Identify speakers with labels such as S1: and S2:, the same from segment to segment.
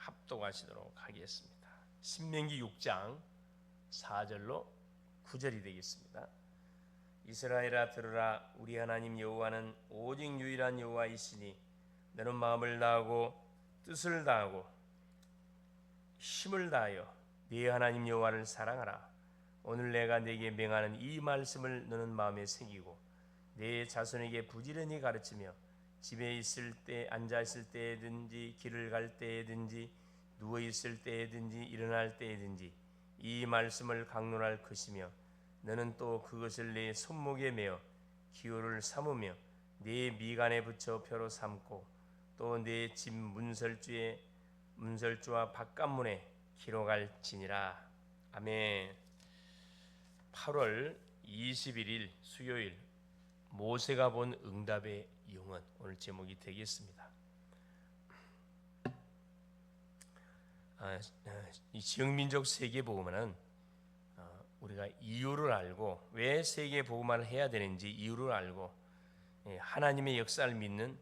S1: 합독하시도록 하겠습니다. 신명기 6장 4절로 9절이 되겠습니다. 이스라엘아 들으라. 우리 하나님 여호와는 오직 유일한 여호와이시니 너는 마음을 다하고 뜻을 다하고 힘을 다하여 네 하나님 여호와를 사랑하라. 오늘 내가 네게 명하는 이 말씀을 너는 마음에 새기고 네 자손에게 부지런히 가르치며 집에 있을 때 앉아 있을 때든지 길을 갈 때든지 누워 있을 때든지 일어날 때든지 이 말씀을 강론할 것이며 너는 또 그것을 네 손목에 메어 기호를 삼으며 네 미간에 붙여 표로 삼고 또 네 집 문설주와 바깥문에 기록할지니라. 아멘. 8월 21일 수요일 모세가 본 응답의 영혼, 오늘 제목이 되겠습니다. 이 지역민족 세계복음화는 우리가 이유를 알고 왜 세계복음화를 해야 되는지 이유를 알고 하나님의 역사를 믿는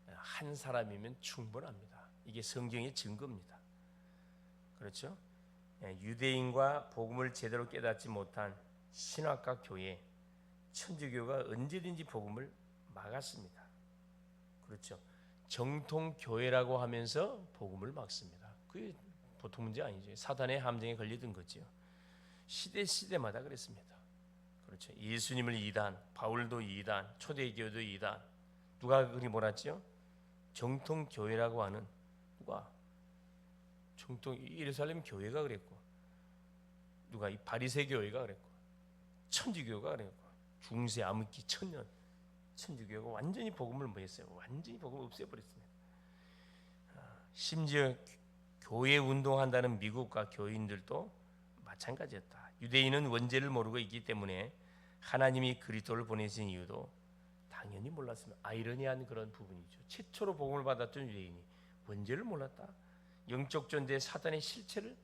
S1: 한 사람이면 충분합니다. 이게 성경의 증거입니다. 그렇죠? 유대인과 복음을 제대로 깨닫지 못한 신학과 교회, 천주교가 언제든지 복음을 막았습니다. 그렇죠? 정통 교회라고 하면서 복음을 막습니다. 그게 보통 문제 아니죠. 사단의 함정에 걸리던 거죠. 시대마다 그랬습니다. 그렇죠? 예수님을 이단, 바울도 이단, 초대교도 이단. 누가 그리 몰았죠? 정통 교회라고 하는 누가? 정통 예루살렘 교회가 그랬고, 누가 이 바리새 교회가 그랬고, 천주교가 그랬고, 중세 암흑기 천년 천주교가 완전히 복음을 뭐 했어요? 완전히 복음을 없애버렸습니다. 심지어 교회 운동한다는 미국과 교인들도 마찬가지였다. 유대인은 원죄를 모르고 있기 때문에 하나님이 그리스도를 보내신 이유도 당연히 몰랐습니다. 아이러니한 그런 부분이죠. 최초로 복음을 받았던 유대인이 원죄를 몰랐다. 영적 존재 사단의 실체를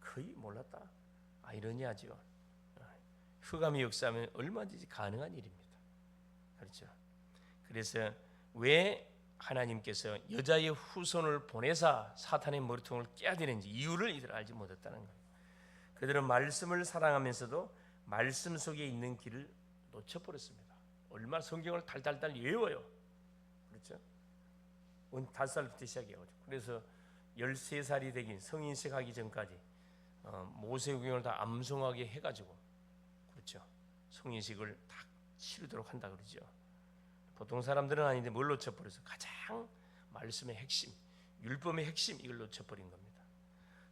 S1: 거의 몰랐다. 아이러니하죠. 흑암의 역사하면 얼마든지 가능한 일입니다. 그렇죠. 그래서 왜 하나님께서 여자의 후손을 보내사 사탄의 머리통을 깨야 되는지 이유를 이들 알지 못했다는 거예요. 그들은 말씀을 사랑하면서도 말씀 속에 있는 길을 놓쳐버렸습니다. 얼마나 성경을 달달달 외워요. 그렇죠? 5살부터 시작해가지고 그래서 13살이 되긴 성인식 하기 전까지 모세구경을 다 암송하게 해가지고 그렇죠. 성인식을 다 치르도록 한다 그러죠. 보통 사람들은 아닌데 뭘 놓쳐버려서 가장 말씀의 핵심, 율법의 핵심 이걸 놓쳐버린 겁니다.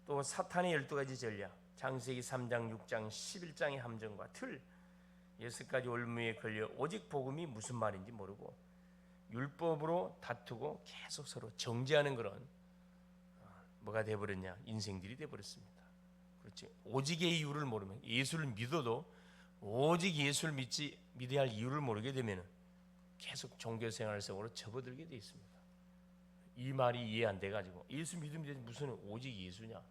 S1: 또 사탄의 12가지 전략, 창세기 3장, 6장, 11장의 함정과 틀, 6가지 올무에 걸려 오직 복음이 무슨 말인지 모르고 율법으로 다투고 계속 서로 정죄하는 그런 뭐가 돼버렸냐? 인생들이 돼버렸습니다. 그렇지. 오직의 이유를 모르면 예수를 믿어도 오직 예수를 믿어야 할 이유를 모르게 되면 계속 종교생활 속으로 접어들게 되어 있습니다. 이 말이 이해 안 돼가지고 예수 믿으면 무슨 오직 예수냐?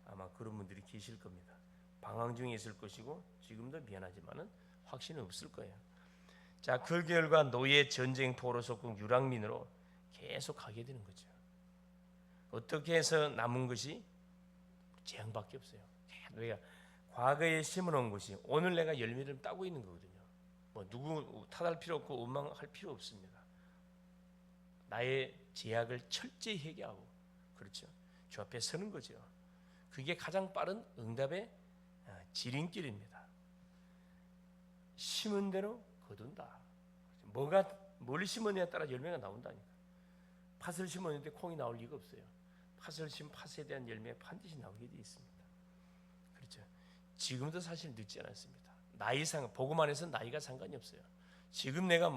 S1: 아마 그런 분들이 계실 겁니다. 방황 중에 있을 것이고 지금도 미안하지만은 확신은 없을 거예요. 자, 그 결과 노예, 전쟁, 포로, 속국, 유랑민으로 계속 가게 되는 거죠. 어떻게 해서 남은 것이 재앙밖에 없어요. 우리가 과거에 심어놓은 것이 오늘 내가 열매를 따고 있는 거거든요. 뭐 누구 탓할 필요 없고 원망할 필요 없습니다. 나의 죄악을 철저히 회개하고 그렇죠. 주 앞에 서는 거죠. 그게 가장 빠른 응답의 지름길입니다. 심은 대로 거둔다. 뭘 심었냐에 따라 열매가 나온다니까. 팥을 심었는데 콩이 나올 리가 없어요. 팥을 심은 팥에 대한 열매가 반드시 나오게 되어 있습니다. 그렇죠. 지금도 사실 늦지 않았습니다. 복음 안에서 나이가 상관이 없어요. 지금 내가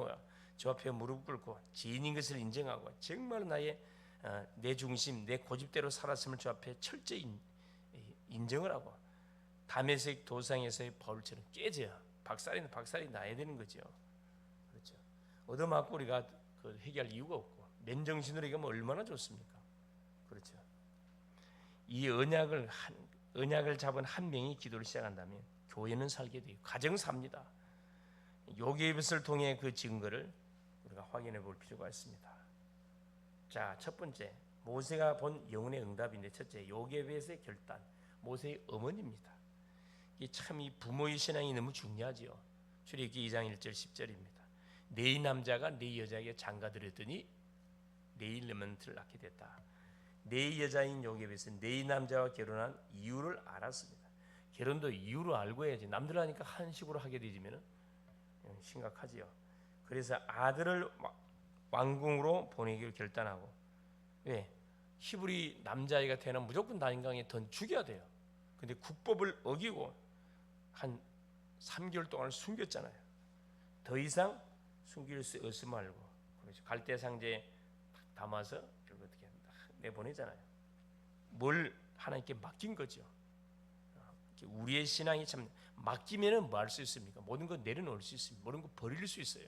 S1: 저 앞에 무릎 꿇고 죄인인 것을 인정하고 정말 내 중심, 내 고집대로 살았음을 주 앞에 철저히 인정을 하고 다메섹 도상에서의 바울처럼 깨져야 박살이 나야 되는 거죠. 그렇죠. 얻어맞고 우리가 회개할 이유가 없고 맨정신으로 얘기하면 얼마나 좋습니까? 그렇죠. 이 언약을 잡은 한 명이 기도를 시작한다면 교회는 살게 돼요. 가정 삽니다. 요괴빗을 통해 그 증거를 우리가 확인해 볼 필요가 있습니다. 자, 첫 번째 모세가 본 영혼의 응답인데, 첫째 요게벳의 결단, 모세의 어머니입니다. 이 참 이 부모의 신앙이 너무 중요하지요. 출애굽기 2장 1절 10절입니다. 네 남자가 네 여자에게 장가들었더니 네 일레멘트를 낳게 됐다. 네 여자인 요게벳은 네 남자와 결혼한 이유를 알았습니다. 결혼도 이유로 알고 해야지. 남들 하니까 한식으로 하게 되지면 심각하지요. 그래서 아들을 왕궁으로 보내기로 결단하고, 왜? 히브리 남자아이가 태어나면 무조건 난강에 던 죽여야 돼요. 근데 국법을 어기고 한 3개월 동안 숨겼잖아요. 더 이상 숨길 수 없음 알고, 그렇죠. 갈대 상자에 담아서 결국 어떻게 내보내잖아요. 뭘 하나님께 맡긴 거죠. 우리의 신앙이 참, 맡기면은 뭐 할 수 있습니까? 모든 거 내려놓을 수 있습니다. 모든 거 버릴 수 있어요.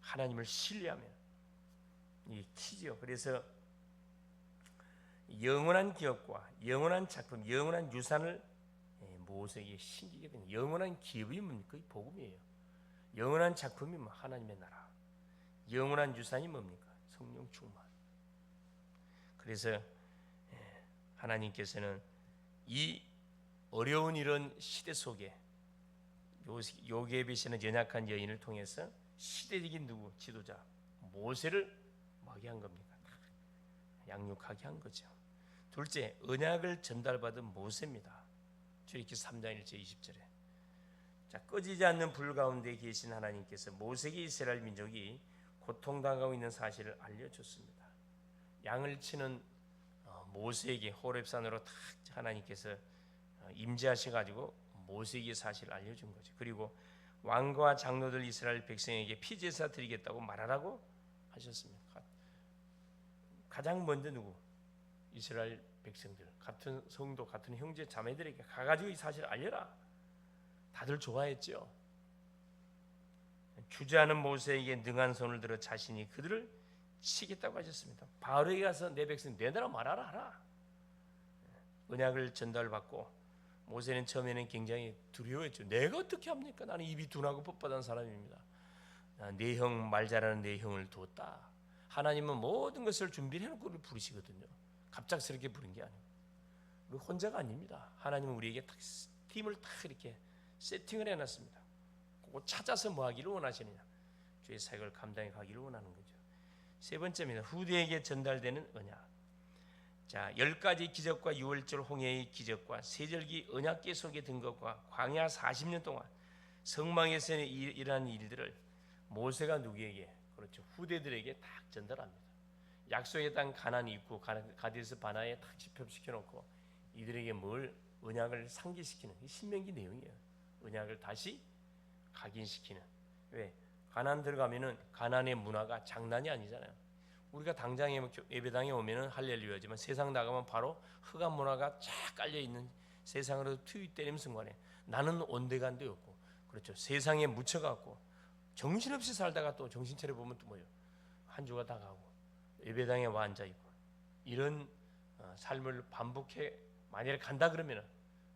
S1: 하나님을 신뢰하면 이게 키죠. 그래서 영원한 기업과 영원한 작품, 영원한 유산을 모세에게 신기게 된 영원한 기업이 뭡니까? 그게 복음이에요. 영원한 작품이 뭐 하나님의 나라, 영원한 유산이 뭡니까? 성령 충만. 그래서 하나님께서는 이 어려운 이런 시대 속에 요게벳이라는 연약한 여인을 통해서 시대적인 누구? 지도자 모세를 뭐하게 한 겁니까? 양육하게 한 거죠. 둘째, 언약을 전달받은 모세입니다. 출애굽기 3장 1절 20절에 자, 꺼지지 않는 불 가운데 계신 하나님께서 모세에게 이스라엘 민족이 고통당하고 있는 사실을 알려줬습니다. 양을 치는 모세에게 호렙산으로 탁 하나님께서 임재하셔가지고 모세에게 사실을 알려준 거죠. 그리고 왕과 장로들 이스라엘 백성에게 피제사 드리겠다고 말하라고 하셨습니다. 가장 먼저 누구? 이스라엘 백성들, 같은 성도, 같은 형제 자매들에게 가가지고 이 사실을 알려라. 다들 좋아했죠. 주저하는 모세에게 능한 손을 들어 자신이 그들을 치겠다고 하셨습니다. 바로에게 가서 내 백성 내놔라 말하라 하라. 언약을 전달받고 모세는 처음에는 굉장히 두려워했죠. 내가 어떻게 합니까? 나는 입이 둔하고 뻣뻣한 사람입니다. 내 형 말 잘하는 내 형을 두었다. 하나님은 모든 것을 준비해 놓고 우리를 부르시거든요. 갑작스럽게 부른 게 아니고 우리 혼자가 아닙니다. 하나님은 우리에게 딱 팀을 딱 이렇게 세팅을 해놨습니다. 그거 찾아서 뭐 하기를 원하시느냐? 주의 사역을 감당해 가기를 원하는 거죠. 세 번째입니다. 후대에게 전달되는 언약. 자, 10가지 기적과 유월절 홍해의 기적과 세절기 언약궤 속에 든 것과 광야 40년 동안 성막에서 일어난 일들을 모세가 누구에게? 그렇죠. 후대들에게 딱 전달합니다. 약속의 땅 가나안이 있고 가데스 바나에 딱 집합시켜 놓고 이들에게 뭘 언약을 상기시키는 신명기 내용이에요. 언약을 다시 각인시키는. 왜? 가나안 들어가면은 가나안의 문화가 장난이 아니잖아요. 우리가 당장에 예배당에 오면은 할렐루야지만 세상 나가면 바로 흑암 문화가 쫙 깔려 있는 세상으로 투입되는 순간에 나는 온데간데 없고, 그렇죠. 세상에 묻혀갖고 정신없이 살다가 또 정신 차려 보면 또 뭐예요? 한 주가 다 가고 예배당에 와 앉아 있고 이런 삶을 반복해 만약에 간다 그러면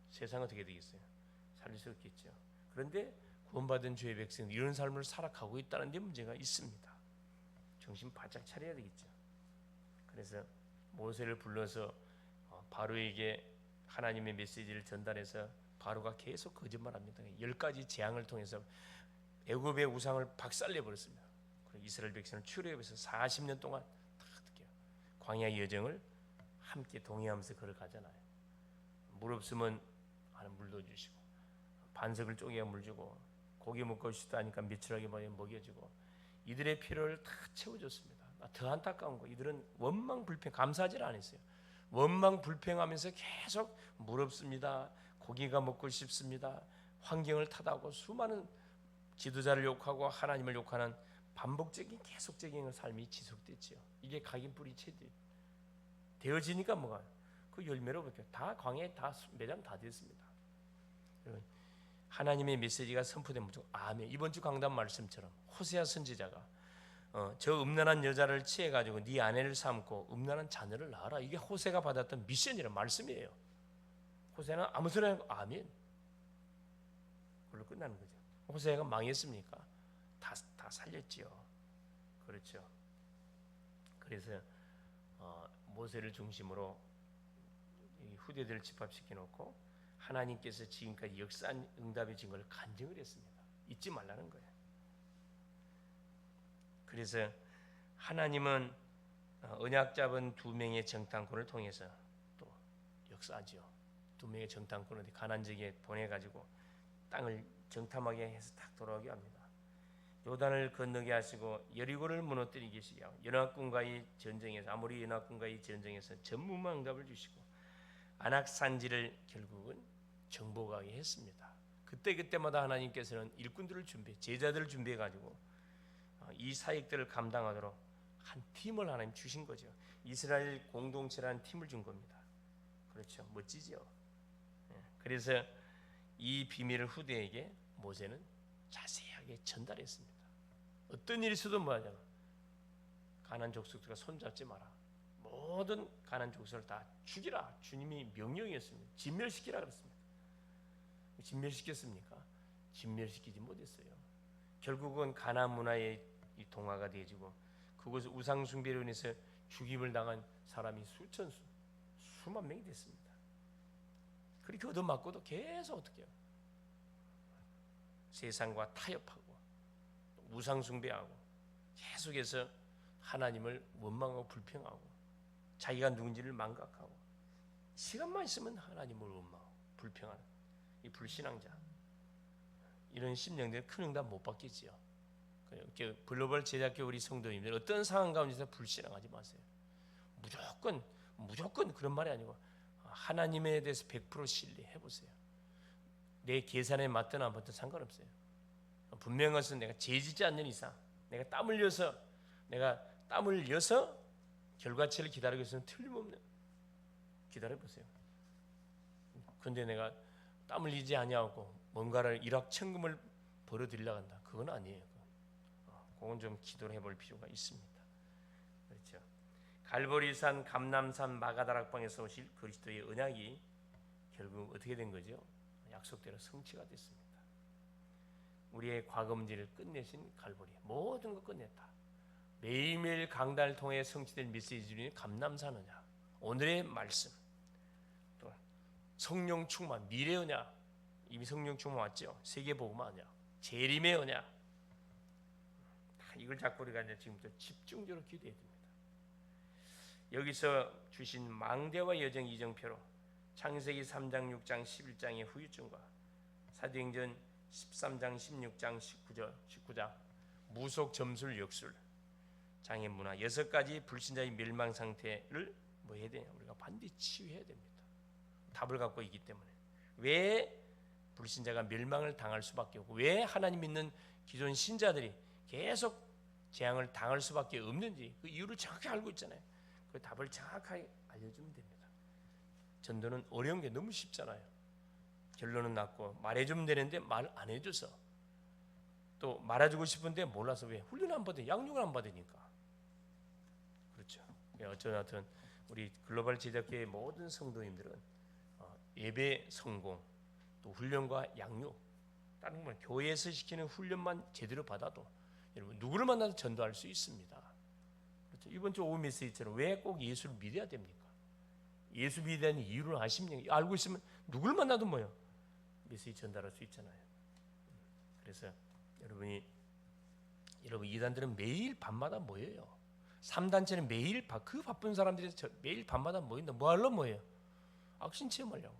S1: 세상 어떻게 되겠어요? 살릴 수 없겠죠. 그런데 구원받은 주의 백성은 이런 삶을 살아가고 있다는 데 문제가 있습니다. 정신 바짝 차려야 되겠죠. 그래서 모세를 불러서 바로에게 하나님의 메시지를 전달해서 바로가 계속 거짓말합니다. 10가지 재앙을 통해서 애굽의 우상을 박살내 버렸습니다. 이스라엘 백성을 출애굽해서 40년 동안 다 어떻게 광야의 여정을 함께 동행하면서 걸어가잖아요. 물 없으면 물도 주시고 반석을 쪼개어 물 주고 고기 먹고 싶다 하니까 며칠하게 먹여주고 이들의 필요를 다 채워줬습니다. 더 안타까운 거, 이들은 원망불평, 감사하지를 않았어요. 원망불평하면서 계속 물 없습니다, 고기가 먹고 싶습니다, 환경을 탓하고 수많은 지도자를 욕하고 하나님을 욕하는 반복적인 계속적인 삶이 지속됐지요. 이게 각인 뿌리채지 되어지니까 뭐가 그 열매로 볼게요. 다 광야에 다 매장 다 됐습니다. 하나님의 메시지가 선포되면 아멘. 이번 주 강단 말씀처럼 호세아 선지자가 저 음란한 여자를 취해 가지고 네 아내를 삼고 음란한 자녀를 낳아라. 이게 호세가 받았던 미션이란 말씀이에요. 호세는 아무 소리 안 하고 아멘. 그걸로 끝나는 거죠. 호세아가 망했습니까? 다 살렸지요. 그렇죠. 그래서 모세를 중심으로 이 후대들을 집합시켜 놓고 하나님께서 지금까지 역사한 응답의 증거를 간증을 했습니다. 잊지 말라는 거예요. 그래서 하나님은 언약 잡은 두 명의 정탐꾼을 통해서 또 역사하죠. 두 명의 정탐꾼을 가나안 지역에 보내가지고 땅을 정탐하게 해서 딱 돌아오게 합니다. 요단을 건너게 하시고 여리고를 무너뜨리게 하시고 연합군과의 전쟁에서 아모리 연합군과의 전쟁에서 전무망답을 주시고 안악산지를 결국은 정복하게 했습니다. 그때마다 하나님께서는 일꾼들을 제자들을 준비해 가지고 이 사역들을 감당하도록 한 팀을 하나님 주신 거죠. 이스라엘 공동체라는 팀을 준 겁니다. 그렇죠. 멋지죠. 그래서 이 비밀을 후대에게 모세는 자세하게 전달했습니다. 어떤 일이 있어도 뭐하냐, 가나안 족속들과 손잡지 마라. 모든 가나안 족속을 다 죽이라. 주님이 명령이었습니다. 진멸시키라 그랬습니다. 진멸시켰습니까? 진멸시키지 못했어요. 결국은 가나안 문화의 이 동화가 되어지고 그곳에 우상 숭배로 인해서 죽임을 당한 사람이 수만 명이 됐습니다. 그렇게 얻어맞고도 계속 어떻게 해요? 세상과 타협하고 우상 숭배하고 계속해서 하나님을 원망하고 불평하고 자기가 누군지를 망각하고 시간만 있으면 하나님을 원망하고 불평하는 이 불신앙자, 이런 심령들이 큰 응답 못 받겠지요. 글로벌 제작교 우리 성도님들 어떤 상황 가운데서 불신앙하지 마세요. 무조건 그런 말이 아니고 하나님에 대해서 100% 신뢰해 보세요. 내 계산에 맞든 안 맞든 상관없어요. 분명한 것은 내가 죄짓지 않는 이상, 내가 땀을 흘려서 결과치를 기다리고 있으면 틀림없는, 기다려 보세요. 근데 내가 땀을 흘리지 아니하고 뭔가를 일확천금을 벌어들이려고 한다. 그건 아니에요. 그건 좀 기도를 해볼 필요가 있습니다. 그렇죠. 갈보리산, 감람산, 마가다락방에서 오실 그리스도의 언약이 결국 어떻게 된 거죠? 약속대로 성취가 됐습니다. 우리의 과거 문제를 끝내신 갈보리, 모든 거 끝냈다. 매일매일 강단을 통해 성취된 메시지 중에 감람산 언약, 오늘의 말씀, 또 성령 충만, 미래 언약, 이미 성령 충만 왔죠. 세계 복음 언약, 재림의 언약. 이걸 잡고 우리가 이제 지금부터 집중적으로 기도해야 됩니다. 여기서 주신 망대와 여정 이정표로 창세기 3장, 6장, 11장의 후유증과 사도행전 13장, 16장, 19장 무속 점술 역술 장애 문화 6가지 불신자의 멸망 상태를 뭐 해야 되냐? 우리가 반드시 치유해야 됩니다. 답을 갖고 있기 때문에. 왜 불신자가 멸망을 당할 수밖에 없고 왜 하나님 믿는 기존 신자들이 계속 재앙을 당할 수밖에 없는지 그 이유를 정확히 알고 있잖아요. 그 답을 정확하게 알려주면 됩니다. 전도는 어려운 게 너무 쉽잖아요. 결론은 났고 말해주면 되는데 말 안 해줘서, 또 말해주고 싶은데 몰라서, 왜? 훈련 안 받으니까, 양육을 안 받으니까. 그렇죠. 어쩌든 우리 글로벌 제작계의 모든 성도님들은 예배 성공, 또 훈련과 양육, 다른 건 교회에서 시키는 훈련만 제대로 받아도 여러분 누구를 만나도 전도할 수 있습니다. 그렇죠? 이번 주 오후 메시지처럼 왜 꼭 예수를 믿어야 됩니까? 예수 믿는 이유를 아십니까? 알고 있으면 누구를 만나도 뭐요? 메시지 전달할 수 있잖아요. 그래서 여러분 이단들은 매일 밤마다 모여요. 3단체는 매일 그 바쁜 사람들이 매일 밤마다 모인다. 뭐 하려고 모여요? 악신 체험하려고,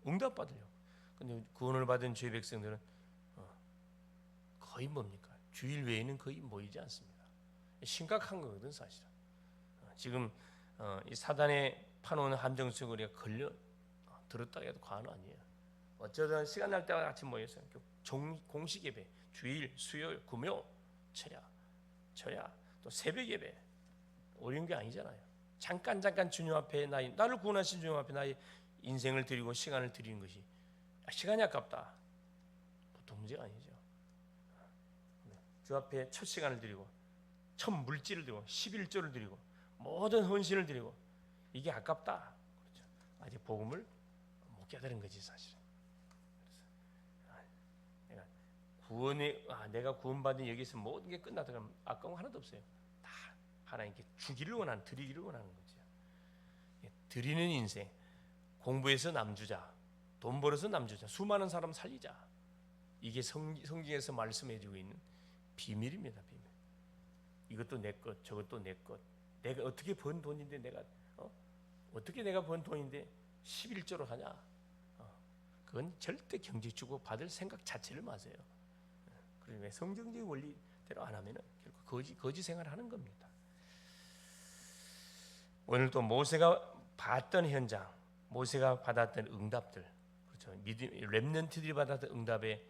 S1: 응답 받으려고. 근데 구원을 받은 주의 백성들은 거의 뭡니까? 주일 외에는 거의 모이지 않습니다. 심각한 거거든 사실은. 지금 이 사단의 파놓은 함정 속에 우리가 걸려 들었다 해도 과언 아니에요. 어쩌든 시간 날 때와 같이 모여서 공식 예배, 주일, 수요일, 금요, 철야, 또 새벽 예배, 어려운 게 아니잖아요. 잠깐 주님 앞에 나를 구원하신 주님 앞에 나의 인생을 드리고 시간을 드리는 것이 시간이 아깝다. 보통 문제가 아니죠. 주 앞에 첫 시간을 드리고 첫 물질을 드리고 11조를 드리고 모든 헌신을 드리고 이게 아깝다. 그렇죠. 아직 복음을 못 깨달은 거지 사실은. 그래서 내가 구원받은 여기서 모든 게 끝났다 그러면 아까운 거 하나도 없어요. 다 하나님께 주기를 원하는, 드리기를 원하는 거죠. 드리는 인생, 공부해서 남주자, 돈 벌어서 남주자, 수많은 사람 살리자. 이게 성경에서 말씀해주고 있는 비밀입니다. 비밀. 이것도 내 것, 저것도 내 것. 내가 어떻게 번 돈인데 어떻게 내가 번 돈인데 11조로 하냐? 그건 절대 경제 주고 받을 생각 자체를 마세요. 그러면 성경적인 원리대로 안 하면은 결국 거지 생활을 하는 겁니다. 오늘 또 모세가 봤던 현장, 모세가 받았던 응답들, 그렇죠? 렘넌트들이 받았던 응답의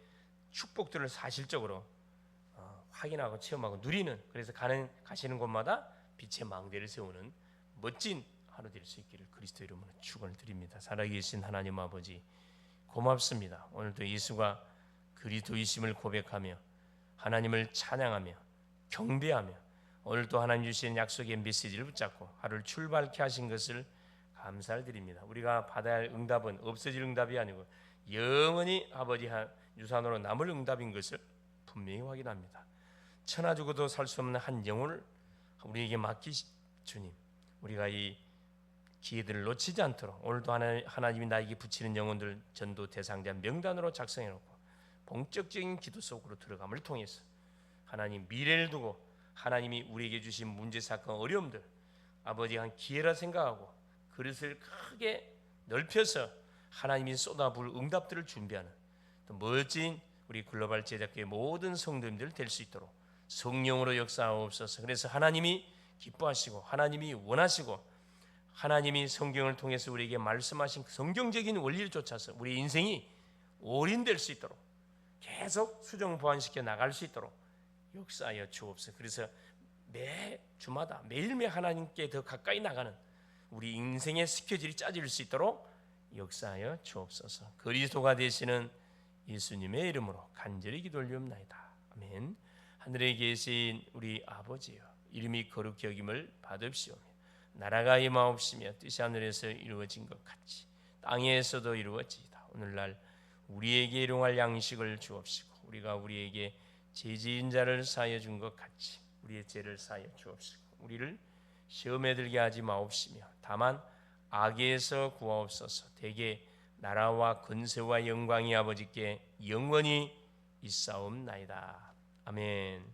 S1: 축복들을 사실적으로 확인하고 체험하고 누리는, 그래서 가시는 곳마다 빛의 망대를 세우는 멋진 하루 될 수 있기를 그리스도 이름으로 축원을 드립니다. 살아계신 하나님 아버지 고맙습니다. 오늘도 예수가 그리스도이심을 고백하며 하나님을 찬양하며 경배하며 오늘도 하나님 주신 약속의 메시지를 붙잡고 하루를 출발케 하신 것을 감사를 드립니다. 우리가 받아야 할 응답은 없어질 응답이 아니고 영원히 아버지 유산으로 남을 응답인 것을 분명히 확인합니다. 천하 주고도 살 수 없는 한 영혼을 우리에게 맡기시 주님, 우리가 이 기회들을 놓치지 않도록 오늘도 하나님이 나에게 붙이는 영혼들 전도 대상자 명단으로 작성해놓고 본격적인 기도 속으로 들어감을 통해서 하나님 미래를 두고 하나님이 우리에게 주신 문제, 사건, 어려움들 아버지가 한 기회라 생각하고 그릇을 크게 넓혀서 하나님이 쏟아부을 응답들을 준비하는 또 멋진 우리 글로벌 제작교회 모든 성도님들 될 수 있도록 성령으로 역사하옵소서. 그래서 하나님이 기뻐하시고 하나님이 원하시고 하나님이 성경을 통해서 우리에게 말씀하신 성경적인 원리를 쫓아서 우리 인생이 올인될 수 있도록 계속 수정 보완시켜 나갈 수 있도록 역사하여 주옵소서. 그래서 매 주마다 매일매일 하나님께 더 가까이 나가는 우리 인생의 스케줄이 짜질 수 있도록 역사하여 주옵소서. 그리스도가 되시는 예수님의 이름으로 간절히 기도 올리옵나이다. 아멘. 하늘에 계신 우리 아버지여, 이름이 거룩히 여김을 받으시오며 나라가 임하옵시며 뜻이 하늘에서 이루어진 것 같이 땅에서도 이루어지이다. 오늘날 우리에게 일용할 양식을 주옵시고 우리가 우리에게 죄 지은 자를 사하여 준 것 같이 우리의 죄를 사하여 주옵시고 우리를 시험에 들게 하지 마옵시며 다만 악에서 구하옵소서. 대개 나라와 권세와 영광이 아버지께 영원히 있사옵나이다. 아멘.